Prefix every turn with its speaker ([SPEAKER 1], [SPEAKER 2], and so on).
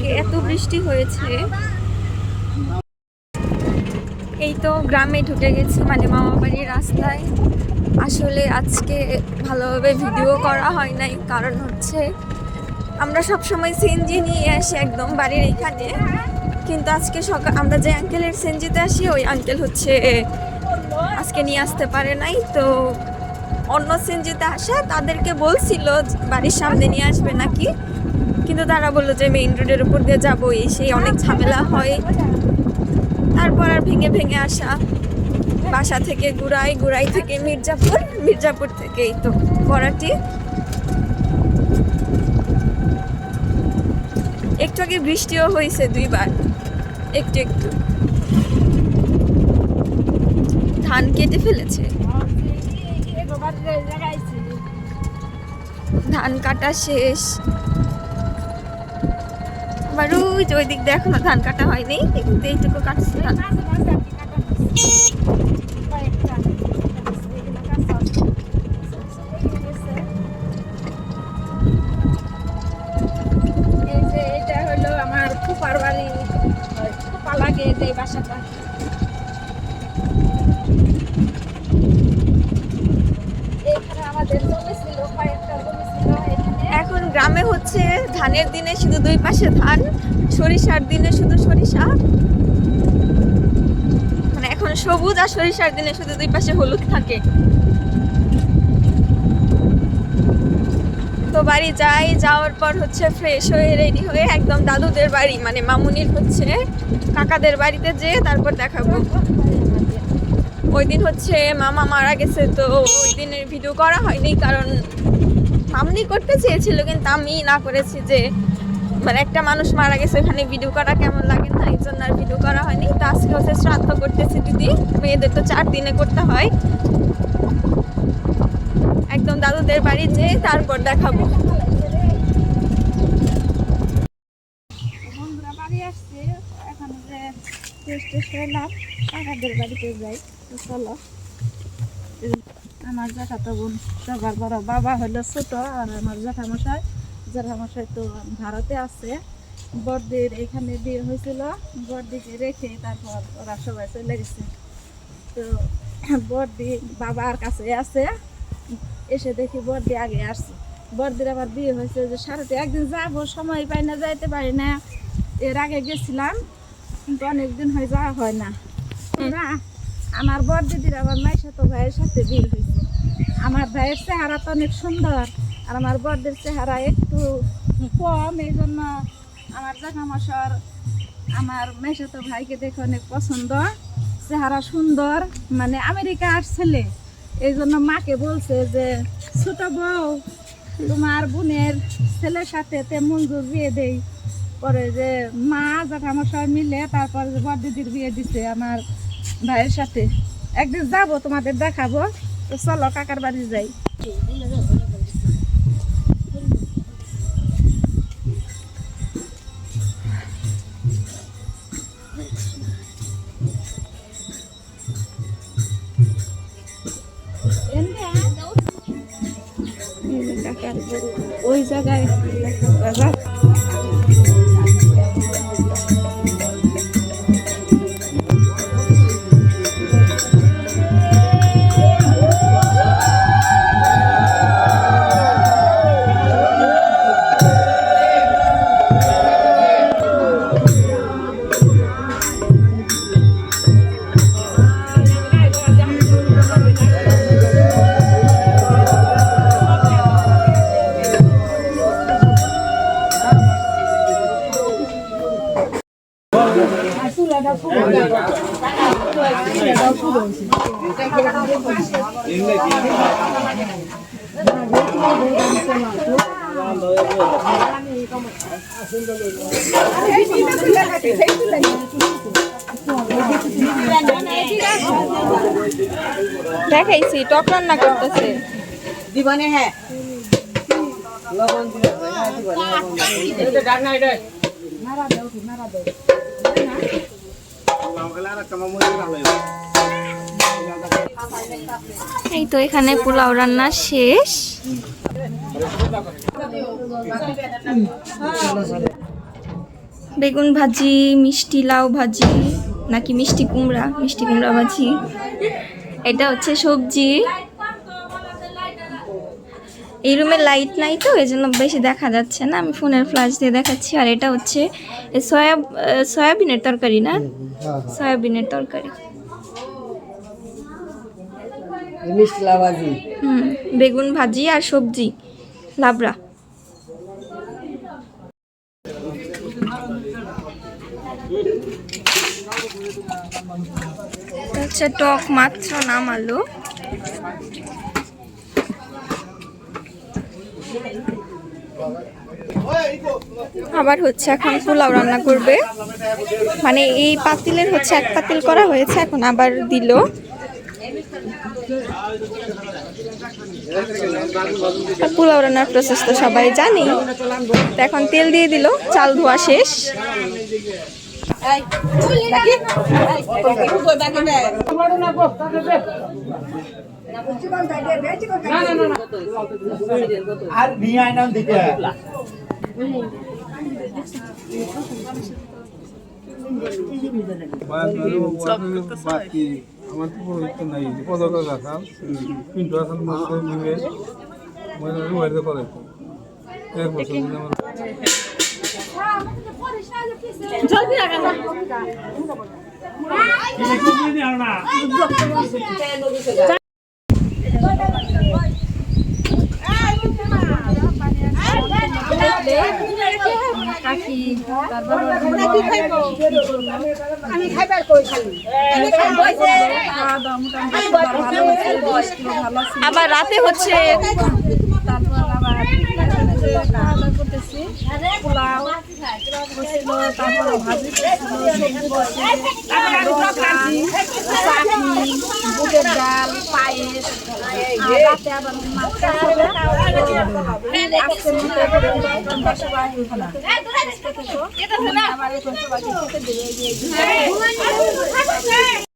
[SPEAKER 1] আজকে এত বৃষ্টি হয়েছে। এই তো গ্রামে ঢুকে গেছি, মানে মামা বাড়ির রাস্তায়। আসলে আজকে ভালোভাবে ভিডিও করা হয় নাই, কারণ হচ্ছে আমরা সবসময় সিএনজি নিয়ে আসি একদম বাড়ির এখানে, কিন্তু আজকে সকাল আমরা যে আঙ্কেলের সিএনজিতে আসি ওই আঙ্কেল হচ্ছে আজকে নিয়ে আসতে পারে নাই। তো অন্য সিএনজিতে আসা তাদেরকে বলছিল বাড়ির সামনে নিয়ে আসবে নাকি, কিন্তু তারা বললো যে মেইন রোডের উপর দিয়ে যাবো, এই সেই অনেক ঝামেলা হয়। তারপর আর ভেঙে ভেঙে আসা, বাসা থেকে গুড়াই থেকে মির্জাপুর থেকে এই তো করাটি। একটু আগে বৃষ্টিও হয়েছে দুইবার, একটু একটু। ধান কেটে ফেলেছে, ধান কাটা শেষ। আবার ওই দিক দিয়ে এখনো ধান কাটা হয়নি, কিন্তু এইটুকু কাটছে ধান।
[SPEAKER 2] এটা হলো আমার ফুপার বাড়ি, ফুপা লাগে যে বাসাটা। এখানে আমাদের জমি ছিল, কয়েকটা জমি ছিল এখানে।
[SPEAKER 1] এখন গ্রামে হচ্ছে ধানের দিনে শুধু দুই পাশে ধান, সরিষার দিনে শুধু সরিষা, মানে এখন সবুজ, আর সরিষার দিনে শুধু দুই পাশে হলুদ থাকে। তো বাড়ি যাওয়ার পর হচ্ছে ফ্রেশ হয়ে রেডি হয়ে একদম দাদুদের বাড়ি, মানে মামুনির হচ্ছে কাকাদের বাড়িতে যেয়ে তারপর দেখাবো। ওই দিন হচ্ছে মামা মারা গেছে, তো ওই দিনের ভিডিও করা হয়নি, কারণ মামনি করতে চেয়েছিল কিন্তু আমি না করেছি, যে মানে একটা মানুষ মারা গেছে ওখানে ভিডিও করা কেমন লাগে না, এই জন্য আর ভিডিও করা হয়নি। তো আজকে হচ্ছে শ্রাদ্ধ করতেছি দিদি, মেয়েদের তো 4 দিনে করতে হয়। একদম দাদুদের বাড়ি যেয়ে তারপর দেখাবো।
[SPEAKER 2] বন্ধুরা বাড়ি আসছে, এখন যে টেস্ট হলাম, কাকাদের বাড়িতে যাই। তো চলো, আমার জ্যাঠাতো বোন সবার বড়, বাবা হলো ছোট, আর আমার জ্যাঠামশাই তো ভারতে আছে। বড়দির এখানে বিয়ে হয়েছিল, বড়দিকে রেখে তারপর ওরা সবাই চলে গেছে। তো বড়দি বাবার কাছে আছে, এসে দেখি বড়দি আগে আসছে। বড়দির আবার বিয়ে হয়েছে যে সারাতে একদিন যাবো, সময় পাই না, যাইতে পারি না। এর আগে গেছিলাম কিন্তু অনেকদিন হয়ে যাওয়া হয় না। আমার বড় দিদির আবার মাইশাতো ভাইয়ের সাথে বিয়ে হয়েছে। আমার ভাইয়ের চেহারা তো অনেক সুন্দর, আর আমার বড়দের চেহারা একটু কম, এই জন্য আমার জ্যাঠামশার আমার মাইশাতো ভাইকে দেখে অনেক পছন্দ। চেহারা সুন্দর, মানে আমেরিকার ছেলে। এই জন্য মাকে বলছে যে ছোট বউ তোমার বোনের ছেলের সাথে তে মঞ্জুর বিয়ে দেই। পরে যে মা জ্যাঠামশা মিলে তারপর বড় দিদির বিয়ে দিছে আমার ভাইয়ের সাথে। একদিন যাবো, তোমাদের দেখাবো। তো চলো কাকার বাড়ি যাই। ওই জায়গায়
[SPEAKER 1] দেখাইছি টক রান্না করতেছে
[SPEAKER 3] দিবানে। হ্যাঁ লবণ দিলে এটা ডাক না, এটা
[SPEAKER 2] নাড়া দাও
[SPEAKER 1] এই তো এখানে পোলাও রান্না শেষ। বেগুন ভাজি, মিষ্টি লাউ ভাজি, নাকি মিষ্টি কুমড়া ভাজি। এটা হচ্ছে সবজি। এই রুমে লাইট নাই তো এই জন্য বেশি দেখা যাচ্ছে না, আমি ফোনের ফ্ল্যাশ দিয়ে দেখাচ্ছি। আর এটা হচ্ছে সয়াবিনের তরকারি না, সয়াবিনের তরকারি।
[SPEAKER 3] মিষ্টি লাভাজি।
[SPEAKER 1] বেগুন ভাজি আর সবজি লাবড়া। হচ্ছে টক মাত্র নামালো। আবার হচ্ছে এখন পোলাও রান্না করবে, মানে এই পাতিলের হচ্ছে এক পাতিল করা হয়েছে, এখন আবার দিল। পোলাও রান্নার প্রসেস তো সবাই জানি। তো এখন তেল দিয়ে দিল, চাল ধোয়া শেষ।
[SPEAKER 4] আর বিয়ে নাম দিতে আমার তো নাই পদকা রাখাম কিন্তু এখন মধ্যে নিবে মানে ওয়াইতে করে এক বছর
[SPEAKER 2] জলদি লাগা
[SPEAKER 1] আবার রাতে হচ্ছে
[SPEAKER 2] তারপর আবার খাওয়া করতেছি, পোলাও করছিল, তারপর ভাজি চাটনি, বুটের ডাল, পায়েস, রাতে আবার মাছ আবার এখন সবাইকে খেতে দিয়ে